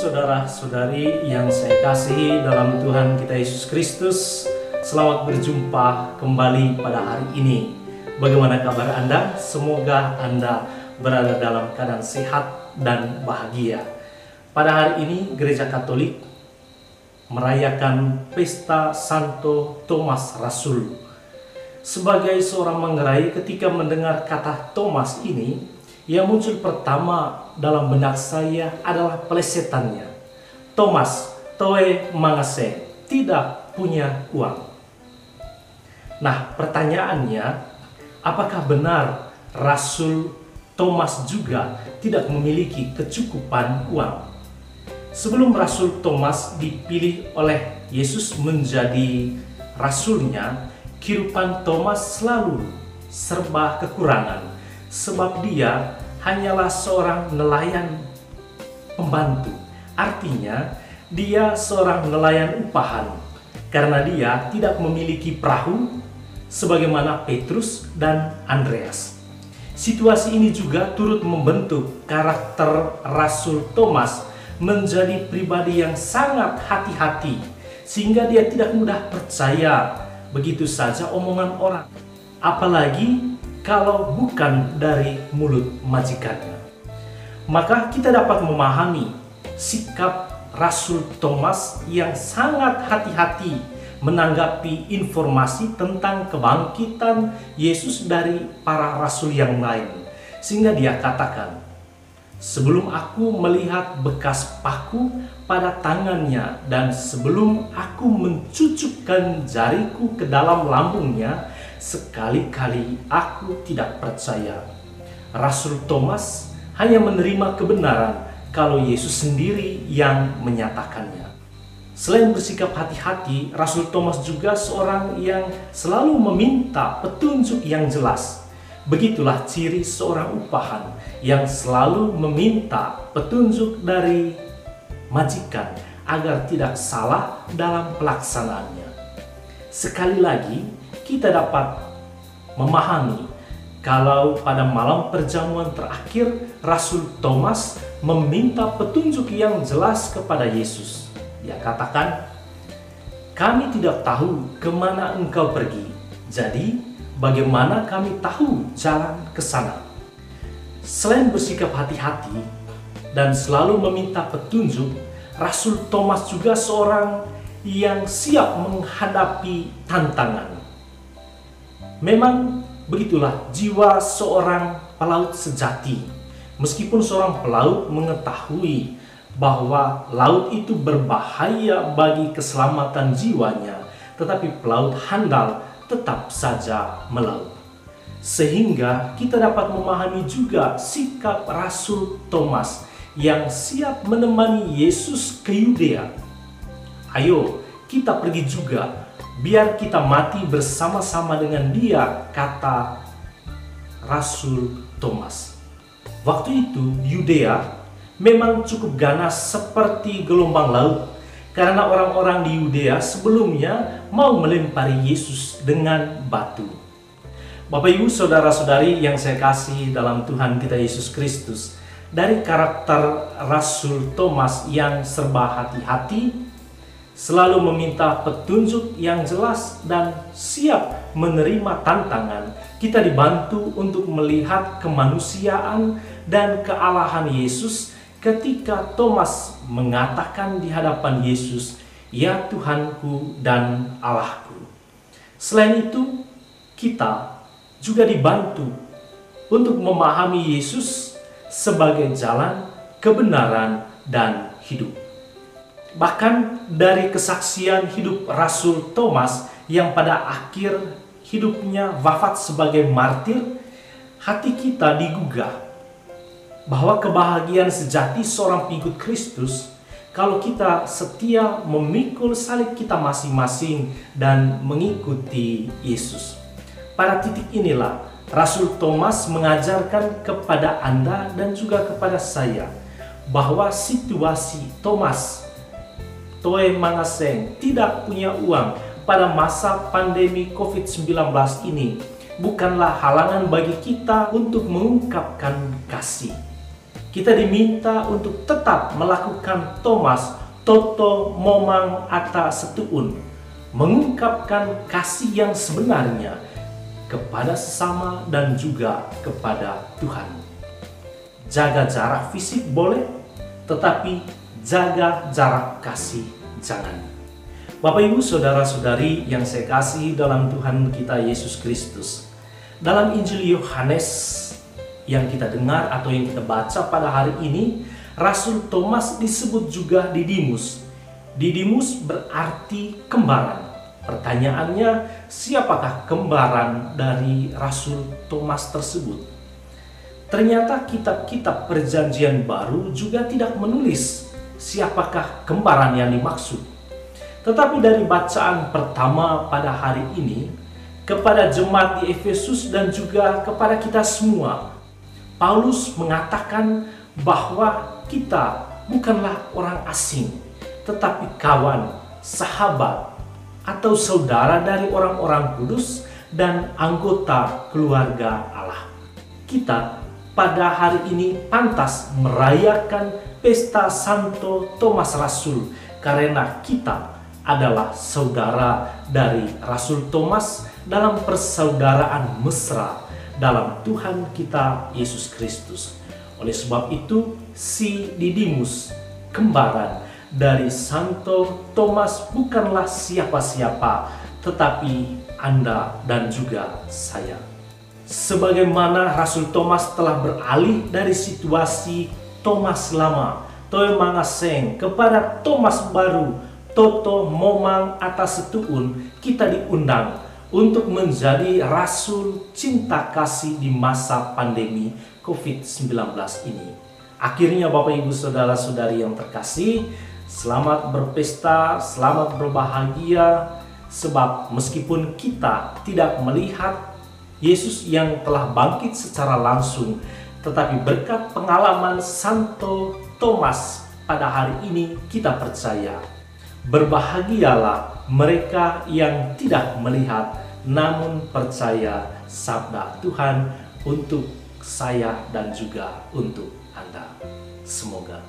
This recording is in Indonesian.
saudara-saudari yang saya kasihi dalam Tuhan kita Yesus Kristus, selamat berjumpa kembali pada hari ini. Bagaimana kabar Anda? Semoga Anda berada dalam keadaan sehat dan bahagia. Pada hari ini Gereja Katolik merayakan pesta Santo Thomas Rasul. Sebagai seorang manggarai, ketika mendengar kata Thomas ini, yang muncul pertama dalam benak saya adalah plesetannya. Thomas, toe mangase, tidak punya uang. Nah, pertanyaannya, apakah benar Rasul Thomas juga tidak memiliki kecukupan uang? Sebelum Rasul Thomas dipilih oleh Yesus menjadi rasulnya, kehidupan Thomas selalu serba kekurangan. Sebab dia hanyalah seorang nelayan pembantu. Artinya, dia seorang nelayan upahan. Karena dia tidak memiliki perahu sebagaimana Petrus dan Andreas. Situasi ini juga turut membentuk karakter Rasul Thomas menjadi pribadi yang sangat hati-hati, sehingga dia tidak mudah percaya begitu saja omongan orang, apalagi kalau bukan dari mulut majikannya. Maka kita dapat memahami sikap Rasul Thomas yang sangat hati-hati menanggapi informasi tentang kebangkitan Yesus dari para rasul yang lain. Sehingga dia katakan, sebelum aku melihat bekas paku pada tangannya dan sebelum aku mencucukkan jariku ke dalam lambungnya, sekali-kali aku tidak percaya. Rasul Thomas hanya menerima kebenaran kalau Yesus sendiri yang menyatakannya. Selain bersikap hati-hati, Rasul Thomas juga seorang yang selalu meminta petunjuk yang jelas. Begitulah ciri seorang upahan yang selalu meminta petunjuk dari majikan agar tidak salah dalam pelaksanaannya. Sekali lagi, kita dapat memahami kalau pada malam perjamuan terakhir Rasul Thomas meminta petunjuk yang jelas kepada Yesus. Dia katakan, kami tidak tahu kemana engkau pergi, jadi bagaimana kami tahu jalan ke sana? Selain bersikap hati-hati dan selalu meminta petunjuk, Rasul Thomas juga seorang yang siap menghadapi tantangan. Memang begitulah jiwa seorang pelaut sejati. Meskipun seorang pelaut mengetahui bahwa laut itu berbahaya bagi keselamatan jiwanya, tetapi pelaut handal tetap saja melaut. Sehingga kita dapat memahami juga sikap Rasul Thomas yang siap menemani Yesus ke Yudea. Ayo, kita pergi juga, biar kita mati bersama-sama dengan dia, kata Rasul Thomas. Waktu itu Yudea memang cukup ganas seperti gelombang laut, karena orang-orang di Yudea sebelumnya mau melempari Yesus dengan batu. Bapak Ibu saudara-saudari yang saya kasihi dalam Tuhan kita Yesus Kristus, dari karakter Rasul Thomas yang serba hati-hati, selalu meminta petunjuk yang jelas dan siap menerima tantangan, kita dibantu untuk melihat kemanusiaan dan kealahan Yesus ketika Thomas mengatakan di hadapan Yesus, "Ya Tuhanku dan Allahku." Selain itu, kita juga dibantu untuk memahami Yesus sebagai jalan, kebenaran, dan hidup. Bahkan dari kesaksian hidup Rasul Thomas yang pada akhir hidupnya wafat sebagai martir, hati kita digugah bahwa kebahagiaan sejati seorang pengikut Kristus kalau kita setia memikul salib kita masing-masing dan mengikuti Yesus. Pada titik inilah Rasul Thomas mengajarkan kepada Anda dan juga kepada saya bahwa situasi Thomas toe mangaseng tidak punya uang pada masa pandemi COVID-19 ini bukanlah halangan bagi kita untuk mengungkapkan kasih. kita diminta untuk tetap melakukan Thomas Toto Momang Ata Setuun, mengungkapkan kasih yang sebenarnya kepada sesama dan juga kepada Tuhan. Jaga jarak fisik boleh, tetapi jaga jarak kasih jangan. Bapak Ibu Saudara-saudari yang saya kasih dalam Tuhan kita Yesus Kristus, dalam Injil Yohanes yang kita dengar atau yang kita baca pada hari ini, Rasul Thomas disebut juga Didimus. Didimus berarti kembaran. Pertanyaannya, siapakah kembaran dari Rasul Thomas tersebut? Ternyata kitab-kitab Perjanjian Baru juga tidak menulis siapakah kembaran yang dimaksud. Tetapi dari bacaan pertama pada hari ini, kepada jemaat di Efesus dan juga kepada kita semua, Paulus mengatakan bahwa kita bukanlah orang asing, tetapi kawan, sahabat, atau saudara dari orang-orang kudus dan anggota keluarga Allah. Kita pada hari ini pantas merayakan pesta Santo Thomas Rasul karena kita adalah saudara dari Rasul Thomas dalam persaudaraan mesra dalam Tuhan kita Yesus Kristus. Oleh sebab itu, si Didimus, kembaran dari Santo Thomas, bukanlah siapa-siapa, tetapi Anda dan juga saya. Sebagaimana Rasul Thomas telah beralih dari situasi Thomas lama, Toy Mangaseng, kepada Thomas baru, Toto Momang Ata Setuun, kita diundang untuk menjadi rasul cinta kasih di masa pandemi COVID-19 ini. Akhirnya Bapak Ibu Saudara-saudari yang terkasih, selamat berpesta, selamat berbahagia, sebab meskipun kita tidak melihat Yesus yang telah bangkit secara langsung, tetapi berkat pengalaman Santo Thomas pada hari ini kita percaya, berbahagialah mereka yang tidak melihat namun percaya sabda Tuhan untuk saya dan juga untuk Anda. Semoga